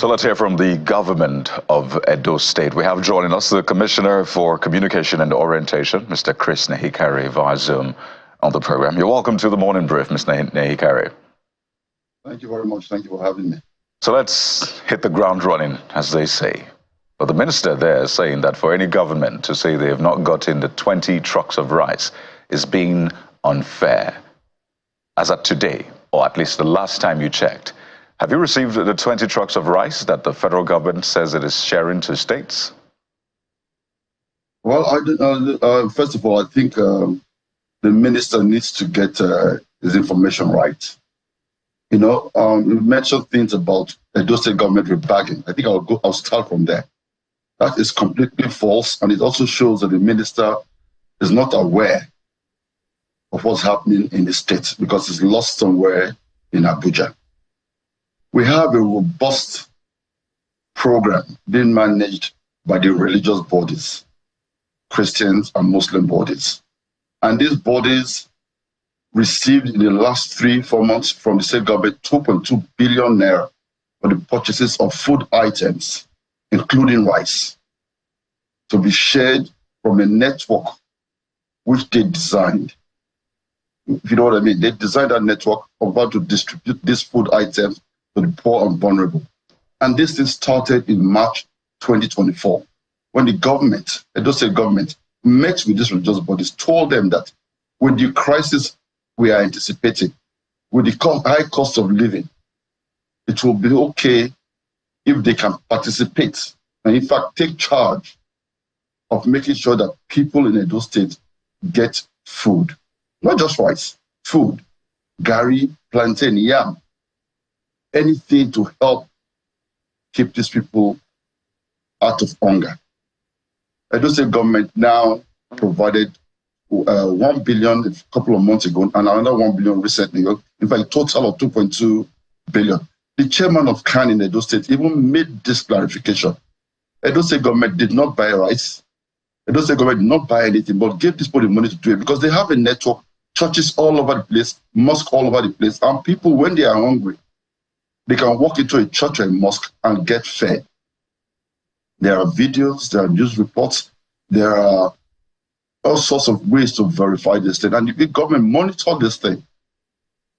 So let's hear from the government of Edo State. We have joining us the Commissioner for Communication and Orientation, Mr. Chris Nehikari, via Zoom on the program. You're welcome to the Morning Brief, Mr. Nehikari. Thank you very much. Thank you for having me. So let's hit the ground running, as they say. But the minister there is saying that for any government to say they have not gotten the 20 trucks of rice is being unfair. As at today, or at least the last time you checked, have you received the 20 trucks of rice that the federal government says it is sharing to states? Well, first of all, I think the minister needs to get his information right. You know, you mentioned things about Edo State government rebagging. I think I'll start from there. That is completely false, and it also shows that the minister is not aware of what's happening in the state because it's lost somewhere in Abuja. We have a robust program being managed by the religious bodies, Christians and Muslim bodies. And these bodies received in the last 3-4 months from the state government 2.2 billion naira for the purchases of food items, including rice, to be shared from a network which they designed. If you know what I mean, they designed that network of how to distribute these food items to the poor and vulnerable. And this thing started in March 2024, when the government, Edo State government, met with these religious bodies, told them that with the crisis we are anticipating, with the high cost of living, it will be okay if they can participate and in fact take charge of making sure that people in Edo State get food. Not just rice, food, Garri, plantain, yam, anything to help keep these people out of hunger. Edo State government now provided 1 billion a couple of months ago and another 1 billion recently. In fact, a total of 2.2 billion. The chairman of CAN in Edo State even made this clarification. Edo State government did not buy rice. Edo State government did not buy anything, but gave these people the money to do it because they have a network, churches all over the place, mosques all over the place, and people, when they are hungry, they can walk into a church or a mosque and get fed. There are videos, there are news reports, there are all sorts of ways to verify this thing. And the government monitor this thing.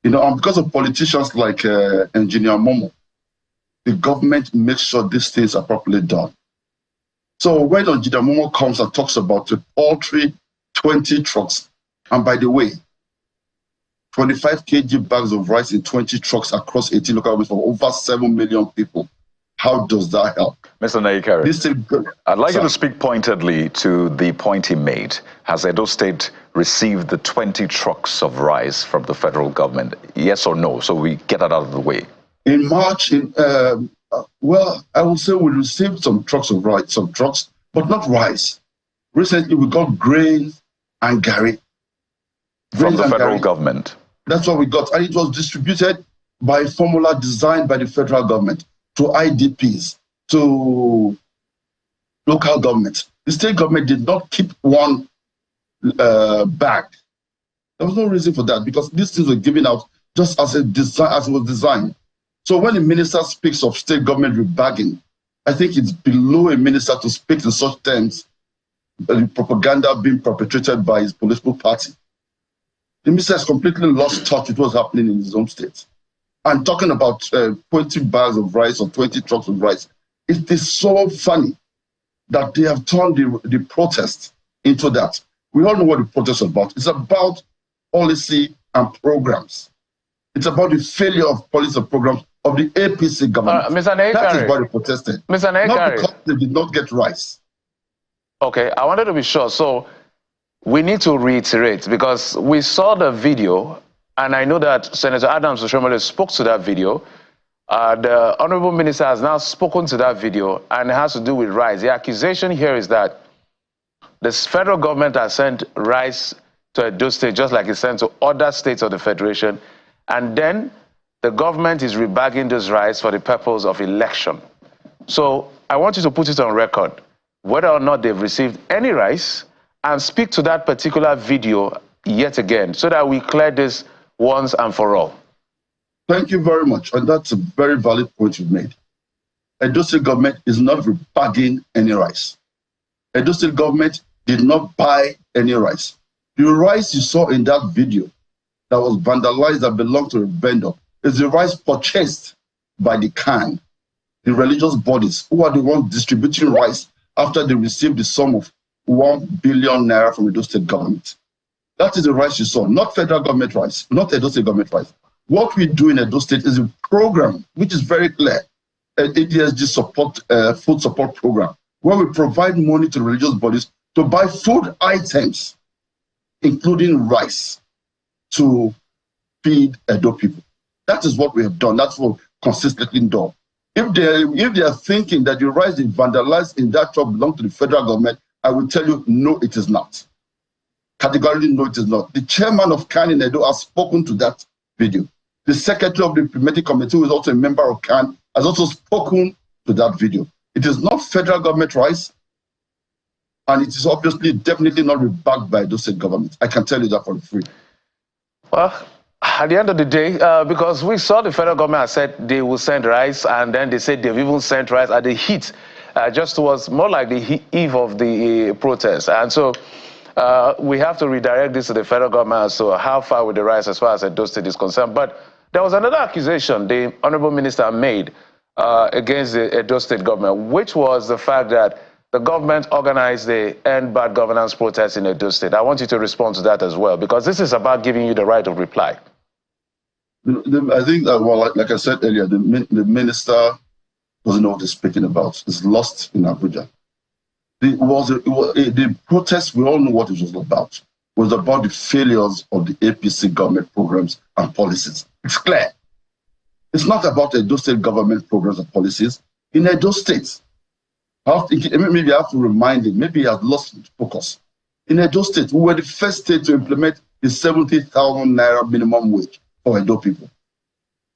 You know, and because of politicians like Engineer Momo, the government makes sure these things are properly done. So when Engineer Momo comes and talks about the paltry 20 trucks, and by the way, 25 kg bags of rice in 20 trucks across 18 local governments for over 7 million people, how does that help? Mr. Nehikari, I'd like you to speak pointedly to the point he made. Has Edo State received the 20 trucks of rice from the federal government? Yes or no? So we get that out of the way. In March, well, I will say we received some trucks of rice, but not rice. Recently, we got grains and Garri. From the federal government? That's what we got. And it was distributed by a formula designed by the federal government to IDPs, to local governments. The state government did not keep one bag. There was no reason for that because these things were given out just as it was designed. So when the minister speaks of state government rebagging, I think it's below a minister to speak in such terms, the propaganda being perpetrated by his political party. The minister has completely lost touch with what's happening in his own state. And talking about 20 bags of rice or 20 trucks of rice, it is so funny that they have turned the protest into that. We all know what the protest is about. It's about policy and programs. It's about the failure of policy and programs of the APC government. Mr. Nehikari, that is why they protested. Mr. Nehikari, not because they did not get rice. Okay, I wanted to be sure. So we need to reiterate because we saw the video. And I know that Senator Adams Oshomole spoke to that video. The Honorable Minister has now spoken to that video, and it has to do with rice. The accusation here is that the federal government has sent rice to Edo State, just like it's sent to other states of the Federation, and then the government is rebagging this rice for the purpose of election. So I want you to put it on record, whether or not they've received any rice, and speak to that particular video yet again, so that we clear this once and for all. Thank you very much. And that's a very valid point you've made. Edo State government is not rebagging any rice. Edo State government did not buy any rice. The rice you saw in that video that was vandalized that belonged to a vendor is the rice purchased by the Khan, the religious bodies, who are the ones distributing rice after they received the sum of 1 billion naira from Edo State government. That is the rice you saw, not federal government rice, not Edo State government rice. What we do in Edo State is a program which is very clear, an ADSG support, food support program, where we provide money to religious bodies to buy food items, including rice, to feed Edo people. That is what we have done. That's what consistently done. If they are thinking that the rice they vandalized in that truck belongs to the federal government, I will tell you, no, it is not. Categorically, no, it is not. The chairman of CAN in Edo has spoken to that video. The secretary of the implementing committee, who is also a member of CAN, has also spoken to that video. It is not federal government rice, and it is obviously definitely not rebacked by Edo State government. I can tell you that for free. Well, at the end of the day, because we saw the federal government has said they will send rice, and then they said they've even sent rice at the heat, just was more like the eve of the protest. And so we have to redirect this to the federal government. So how far with the rice as far as Edo State is concerned? But there was another accusation the Honorable Minister made against the Edo State government, which was the fact that the government organized the End Bad Governance protest in Edo State. I want you to respond to that as well, because this is about giving you the right of reply. I think that, well, like I said earlier, the minister doesn't know what he's speaking about. He's lost in Abuja. The protest, we all know what it was about. It was about the failures of the APC government programs and policies. It's clear. It's not about Edo State government programs and policies. In Edo State, maybe I have to remind him, maybe he has lost focus. In Edo State, we were the first state to implement the 70,000 naira minimum wage for Edo people.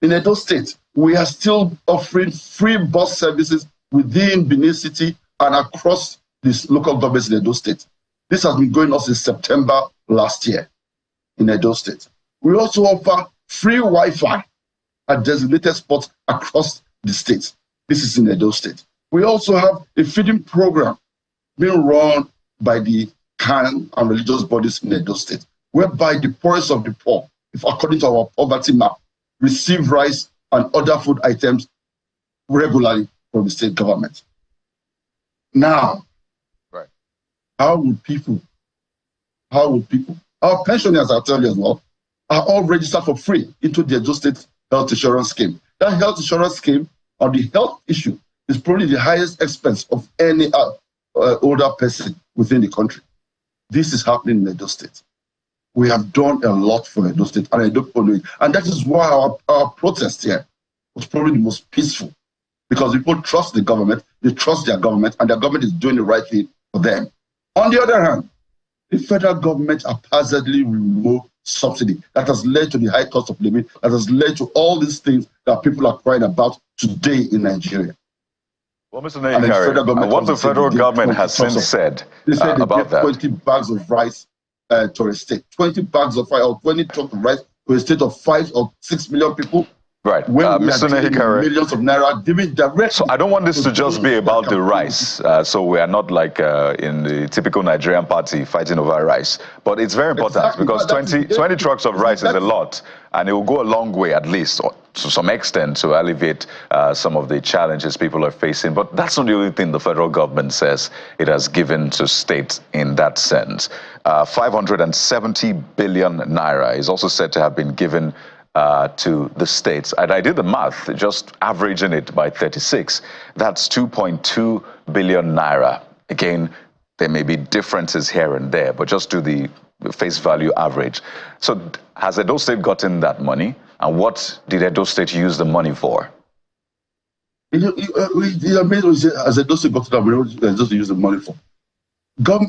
In Edo State, we are still offering free bus services within Benin City and across these local governments in Edo State. This has been going on since September last year in Edo State. We also offer free Wi-Fi at designated spots across the state. This is in Edo State. We also have a feeding program being run by the CAN and religious bodies in Edo State, whereby the poorest of the poor, if according to our poverty map, receive rice and other food items regularly from the state government. Now, right, how would people, our pensioners, I'll tell you as well, are all registered for free into the Edo State Health Insurance Scheme. That health insurance scheme on the health issue is probably the highest expense of any older person within the country. This is happening in Edo State. We have done a lot for Edo State, and I don't follow it. And that is why our protest here was probably the most peaceful, because people trust the government, they trust their government, and their government is doing the right thing for them. On the other hand, the federal government haphazardly removed subsidy that has led to the high cost of living, that has led to all these things that people are crying about today in Nigeria. Well, Mr. Garri, what the federal government has since said about that. 20 bags of rice to a state, 20 bags of rice or 20 trucks of rice to a state of 5 or 6 million people. Right. Mr. Millions of naira given directly. So I don't want this to just be about the rice. So we are not like in the typical Nigerian party fighting over rice. But it's very important, exactly, because 20 trucks of rice is a lot. And it will go a long way, at least, to some extent, to alleviate some of the challenges people are facing. But that's not the only thing the federal government says it has given to states in that sense. 570 billion naira is also said to have been given to the states. And I did the math, just averaging it by 36. That's 2.2 billion naira. Again, there may be differences here and there, but just do the face value average. So has Edo State gotten that money? And what did Edo State use the money for? As Edo State got that money, Edo State use the money for.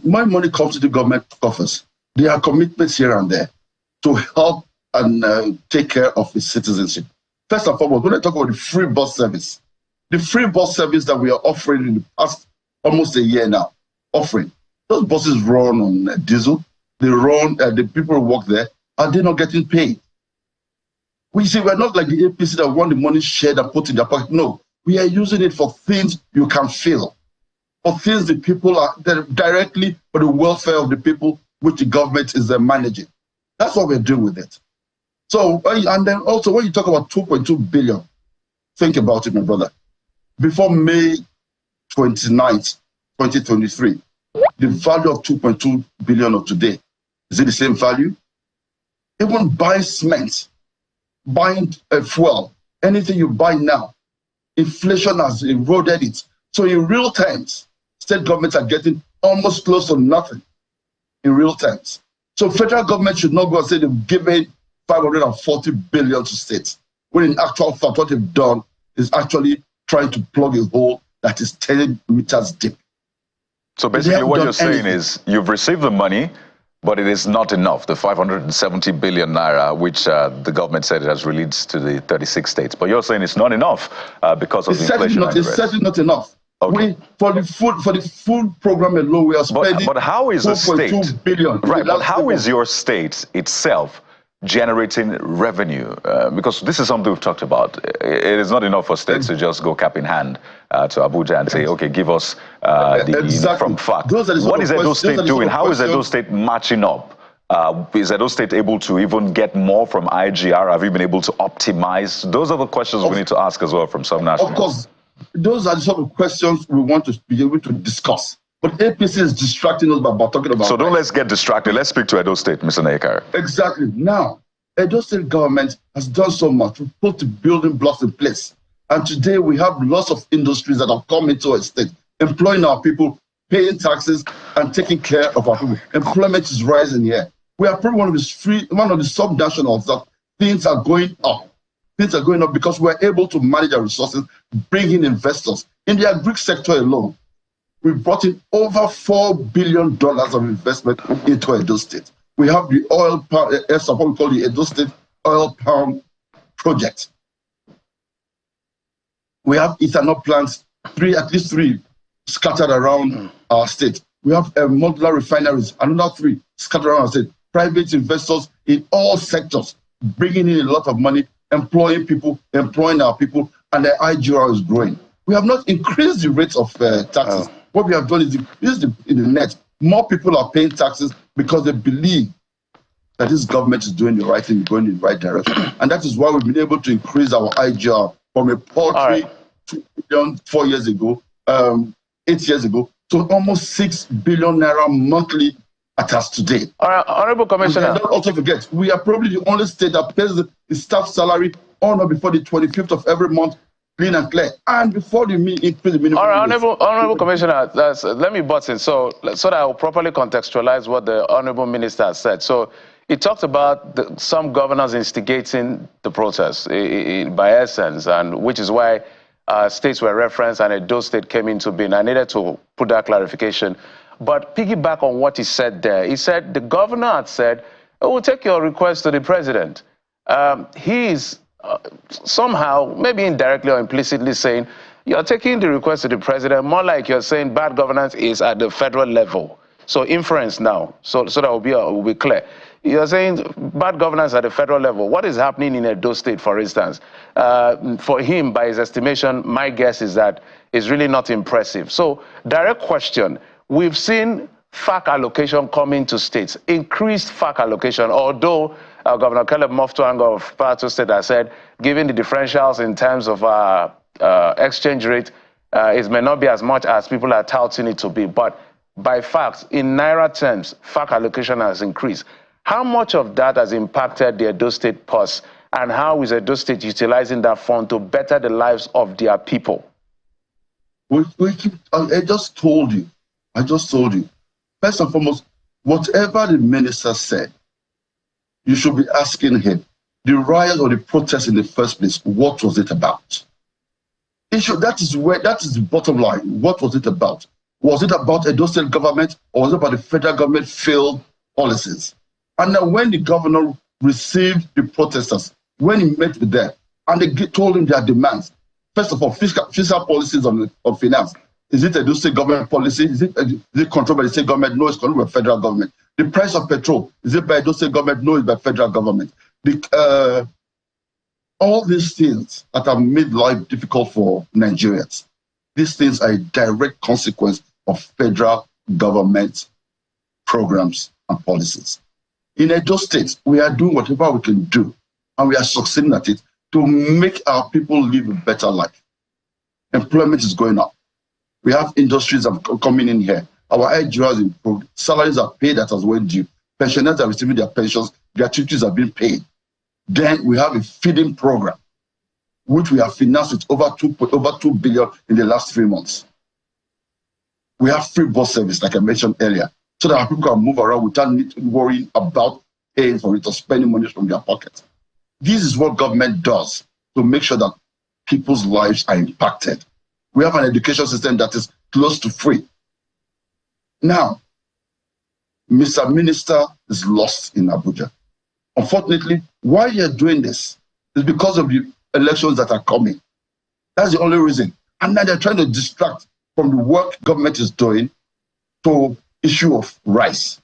My money comes to the government coffers. There are commitments here and there to help and take care of its citizenship. First and foremost, when I talk about the free bus service that we are offering in the past almost a year now, those buses run on diesel. They run, the people who work there, are they not getting paid? We see, we're not like the APC that want the money shared and put in their pocket. No, We are using it for things you can feel, for things the people are directly for the welfare of the people, which the government is managing. That's what we're doing with it. So, and then also when you talk about 2.2 billion, think about it, my brother. Before May 29th, 2023, the value of 2.2 billion of today, is it the same value? Even buying cement, buying fuel, anything you buy now, inflation has eroded it. So in real terms, state governments are getting almost close to nothing in real terms. So federal government should not go and say they've given 540 billion to states, when in actual fact what they've done is actually trying to plug a hole that is 10 meters deep. So basically what you're saying is you've received the money, but it is not enough, the 570 billion naira, which the government said it has released to the 36 states. But you're saying it's not enough because of the inflation. It's certainly not enough. Okay. For the food program alone, we are spending but how is a state, 2.2 billion. Right, but how is your state itself generating revenue? Because this is something we've talked about. It is not enough for states to just go cap in hand to Abuja and say, okay, give us from FAC. What is Edo State doing? How is Edo State matching up? Is Edo State able to even get more from IGR? Have you been able to optimize? Those are the questions we need to ask as well from some nationals. Of course, those are the sort of questions we want to be able to discuss. But APC is distracting us by talking about. So don't let's get distracted. Let's speak to Edo State, Mr. Naikari. Exactly. Now, Edo State government has done so much. We've put the building blocks in place. And today we have lots of industries that have come into our state, employing our people, paying taxes, and taking care of our people. Employment is rising here. We are probably one of the sub-nationals that things are going up. Things are going up because we're able to manage our resources, bring in investors. In the agri sector alone, we brought in over $4 billion of investment into Edo State. We have the oil palm, what we call the Edo State Oil Palm Project. We have ethanol plants, at least three scattered around our state. We have modular refineries, another three scattered around our state. Private investors in all sectors, bringing in a lot of money, employing people, employing our people, and the IGR is growing. We have not increased the rates of taxes. What we have done is in the net. More people are paying taxes because they believe that this government is doing the right thing, going in the right direction. And that is why we've been able to increase our IGR from a paltry 2 billion 4 years ago, 8 years ago, to almost 6 billion naira monthly at us today. All right, Honorable Commissioner. And don't also forget, we are probably the only state that pays the staff salary on or before the 25th of every month, clean and clear, and before the increase the minimum. All right, Honorable Commissioner, let me butt in so that I'll properly contextualize what the Honorable Minister has said. So he talked about some governors instigating the protest by essence, and which is why states were referenced and Edo State came into being. I needed to put that clarification. But piggyback on what he said there, he said the governor had said, oh, we'll take your request to the president. He's somehow, maybe indirectly or implicitly saying, you're taking the request to the president, more like you're saying bad governance is at the federal level. So inference now, so that will be clear. You're saying bad governance at the federal level. What is happening in Edo State, for instance? For him, by his estimation, my guess is that it's really not impressive. So direct question, we've seen FAC allocation coming to states, increased FAC allocation, although Governor Caleb Moftuang of Plateau State has said, given the differentials in terms of exchange rate, it may not be as much as people are touting it to be. But by fact, in Naira terms, FAC allocation has increased. How much of that has impacted the Edo State purse, and how is Edo State utilizing that fund to better the lives of their people? I just told you. First and foremost, whatever the minister said, you should be asking him, the riot or the protest in the first place, what was it about? That is the bottom line. What was it about? Was it about Edo State government, or was it about the federal government failed policies? And then when the governor received the protesters, when he met with them, and they told him their demands, first of all, fiscal policies on finance. Is it a Edo State government policy? Is it controlled by the state government? No, it's controlled by federal government. The price of petrol, is it by Edo State government? No, it's by federal government. all these things that have made life difficult for Nigerians, these things are a direct consequence of federal government programs and policies. In Edo State, we are doing whatever we can do, and we are succeeding at it to make our people live a better life. Employment is going up. We have industries that are coming in here. Our IGR has improved. Salaries are paid that as well due. Pensioners are receiving their pensions. Gratuities are being paid. Then we have a feeding program, which we have financed with over 2 billion in the last 3 months. We have free bus service, like I mentioned earlier, so that our people can move around without worrying about paying for it or spending money from their pocket. This is what government does to make sure that people's lives are impacted. We have an education system that is close to free. Now, Mr. Minister is lost in Abuja. Unfortunately, why you're doing this is because of the elections that are coming. That's the only reason. And now they're trying to distract from the work government is doing to issue of rice.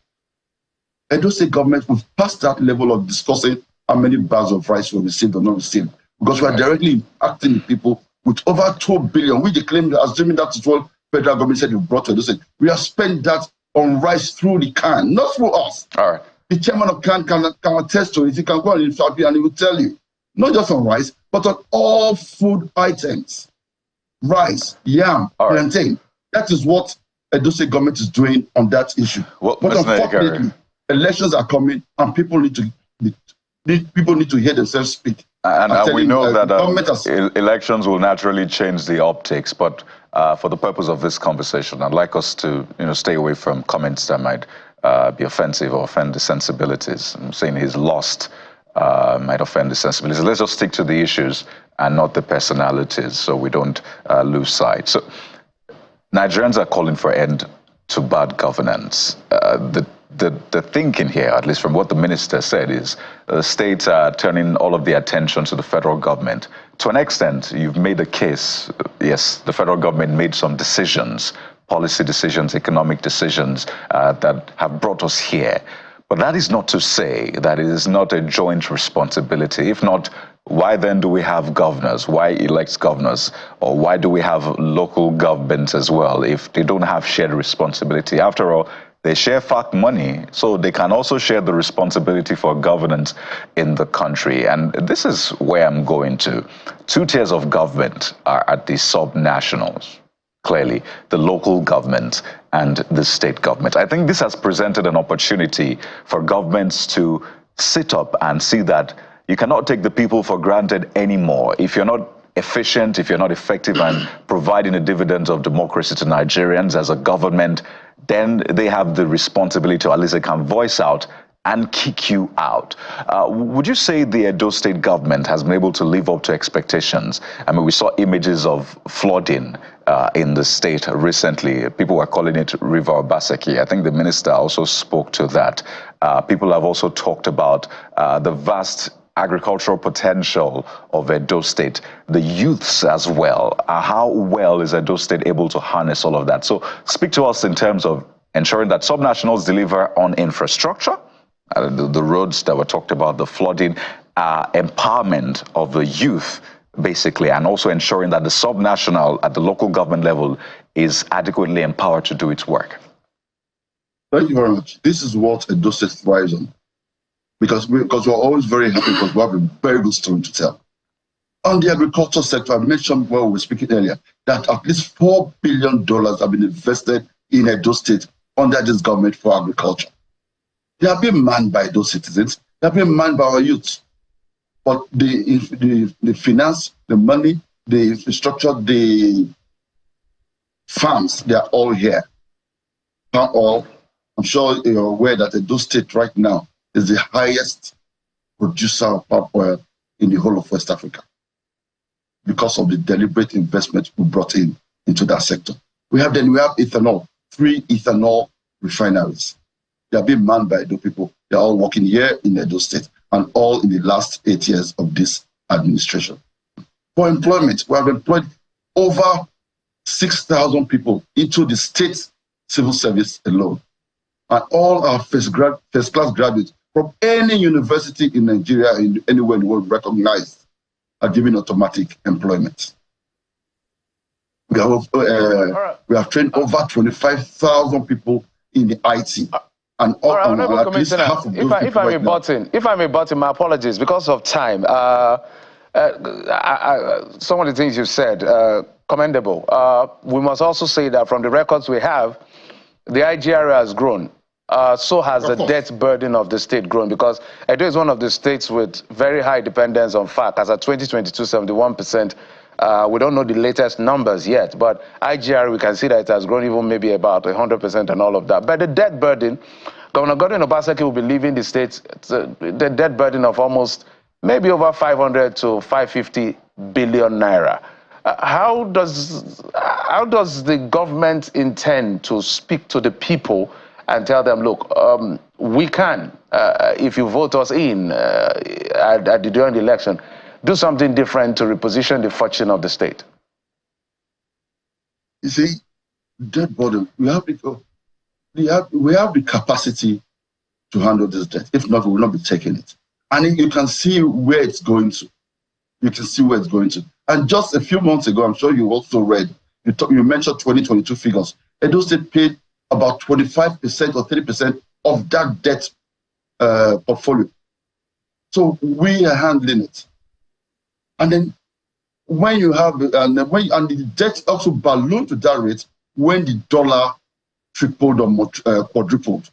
Edo State government, we've passed that level of discussing how many bags of rice were received or not received, because we are directly impacting the people with over 2 billion. We claim, assuming that is what federal government said you brought to Edo State, we have spent that on rice through the can, not through us. All right. The chairman of CAN can attest to it. He can go on interview and he will tell you, not just on rice, but on all food items. Rice, yam, plantain. That is what Edo State government is doing on that issue. Well, but unfortunately, elections are coming and people need to hear themselves speak. And we know that elections will naturally change the optics, but for the purpose of this conversation, I'd like us to stay away from comments that might be offensive or offend the sensibilities. I'm saying he's lost might offend the sensibilities. Let's just stick to the issues and not the personalities so we don't lose sight. So Nigerians are calling for end to bad governance. The thinking here, at least from what the minister said, is the states are turning all of the attention to the federal government. To an extent, you've made a case. Yes, the federal government made some decisions, policy decisions, economic decisions that have brought us here. But that is not to say that it is not a joint responsibility. If not, why then do we have governors? Why elect governors? Or why do we have local governments as well if they don't have shared responsibility? After all, they share FAC money, so they can also share the responsibility for governance in the country. And this is where I'm going to. 2 tiers of government are at the sub-nationals. Clearly, the local government and the state government. I think this has presented an opportunity for governments to sit up and see that you cannot take the people for granted anymore. If you're not efficient, if you're not effective and providing a dividend of democracy to Nigerians as a government, then they have the responsibility to, at least they can voice out and kick you out. Would you say the Edo State government has been able to live up to expectations? I mean, we saw images of flooding in the state recently. People were calling it River Obaseki. I think the minister also spoke to that. People have also talked about the vast agricultural potential of Edo State, the youths as well. How well is Edo State able to harness all of that? So speak to us in terms of ensuring that subnationals deliver on infrastructure, the roads that were talked about, the flooding, empowerment of the youth, basically, and also ensuring that the subnational at the local government level is adequately empowered to do its work. Thank you very much. This is what Edo State thrives on. Because we're always very happy because we have a very good story to tell. On the agriculture sector, I mentioned while we were speaking earlier that at least $4 billion have been invested in Edo State under this government for agriculture. They are being manned by those citizens. They are being manned by our youth. But the finance, the money, the infrastructure, the farms, they are all here. Not all. I'm sure you're aware that Edo State right now is the highest producer of palm oil in the whole of West Africa because of the deliberate investment we brought into that sector. We have ethanol, 3 ethanol refineries. They are being manned by Edo people. They are all working here in Edo State and all in the last 8 years of this administration. For employment, we have employed over 6,000 people into the state civil service alone. And all our first-class graduates from any university in Nigeria, anywhere in the world, recognized are given automatic employment. We have trained over 25,000 people in the IT. And at least half of those people if I may butt in, my apologies, because of time. Some of the things you said, commendable. We must also say that from the records we have, the IGR has grown. So has the debt burden of the state grown, because Edo is one of the states with very high dependence on FAC. As of 2022, 71%. We don't know the latest numbers yet, but IGR, we can see that it has grown even maybe about 100% and all of that. But the debt burden, Governor Godwin Obaseki will be leaving the state, the debt burden of almost maybe over 500 to 550 billion naira. How does the government intend to speak to the people and tell them, look, we can, if you vote us in during the election, do something different to reposition the fortune of the state? You see, debt burden, we have the capacity to handle this debt. If not, we will not be taking it. And you can see where it's going to. You can see where it's going to. And just a few months ago, I'm sure you also read, you mentioned 2022 figures. Edo State paid about 25% or 30% of that debt portfolio. So we are handling it. And then when you have, and the debt also ballooned to that rate when the dollar tripled or quadrupled.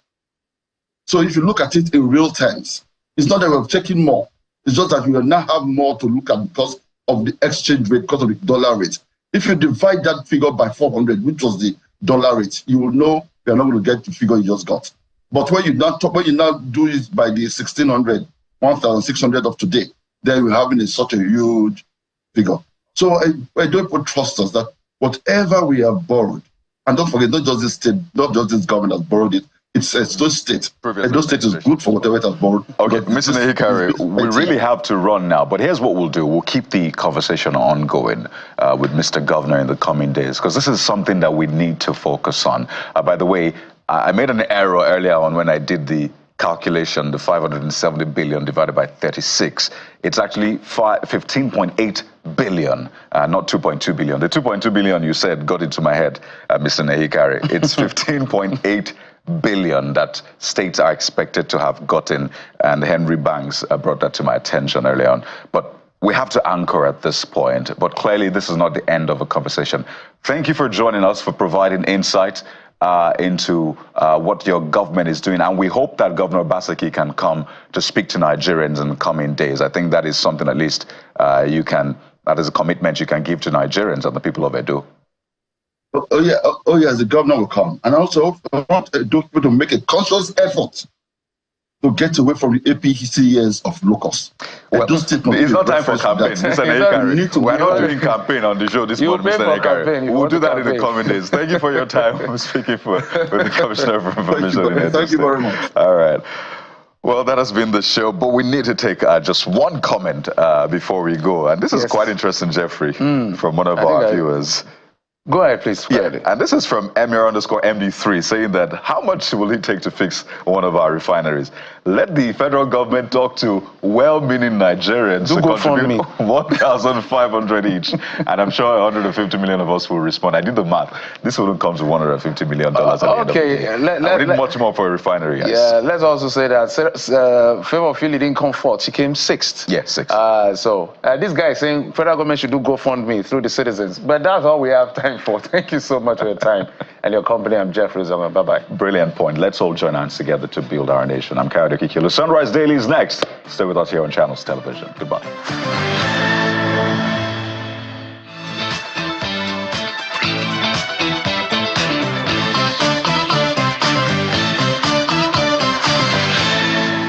So if you look at it in real terms, it's not that we're taking more. It's just that we will now have more to look at because of the exchange rate, because of the dollar rate. If you divide that figure by 400, which was the dollar rate, you will know you're not going to get the figure you just got. But when you now do it by the 1,600, 1,600 of today, then we're having such a huge figure. So I don't put trust us that whatever we have borrowed, and don't forget, not just this state, not just this government has borrowed it, it's those states. And those states is good for whatever it has borrowed. Okay, Mr. Nehikari, we really have to run now, but here's what we'll do. We'll keep the conversation ongoing with Mr. Governor in the coming days, because this is something that we need to focus on. By the way, I made an error earlier on when I did the calculation, the 570 billion divided by 36. It's actually 15.8 billion, not 2.2 billion. The 2.2 billion you said got into my head, Mr. Nehikari. It's 15.8 billion that states are expected to have gotten, and Henry Banks brought that to my attention earlier on. But we have to anchor at this point, but clearly this is not the end of a conversation. Thank you for joining us, for providing insight into what your government is doing, and we hope that Governor Obaseki can come to speak to Nigerians in the coming days. I think that is something at least that is a commitment you can give to Nigerians and the people of Edo. Oh yeah, the governor will come. And also, I want those people to make a conscious effort to get away from the APC years of locusts. Well, it's not time for campaign, Mr. Nehikari. We're not doing campaign on the show this morning, Mr. Nehikari. We'll do that in the coming days. Thank you for your time. I'm speaking with the Commissioner for Information. Thank you very much. All right. Well, that has been the show, but we need to take just one comment before we go. And this is quite interesting, Jeffrey, from one of our viewers. Go ahead, please. And this is from Emir_MD3 saying that how much will it take to fix one of our refineries? Let the federal government talk to well-meaning Nigerians to contribute 1,500 each. And I'm sure 150 million of us will respond. I did the math. This wouldn't come to $150 million. Okay. We need much more for a refinery, guys. Yeah, let's also say that Favor Philly didn't come fourth. She came sixth. Yes, sixth. So this guy is saying federal government should do GoFundMe through the citizens. But that's all we have time for. Thank you so much for your time and your company. I'm Jeffrey Zama. Bye-bye. Brilliant point. Let's all join hands together to build our nation. I'm Kayode Kikilu. Sunrise Daily is next. Stay with us here on Channels Television. Goodbye.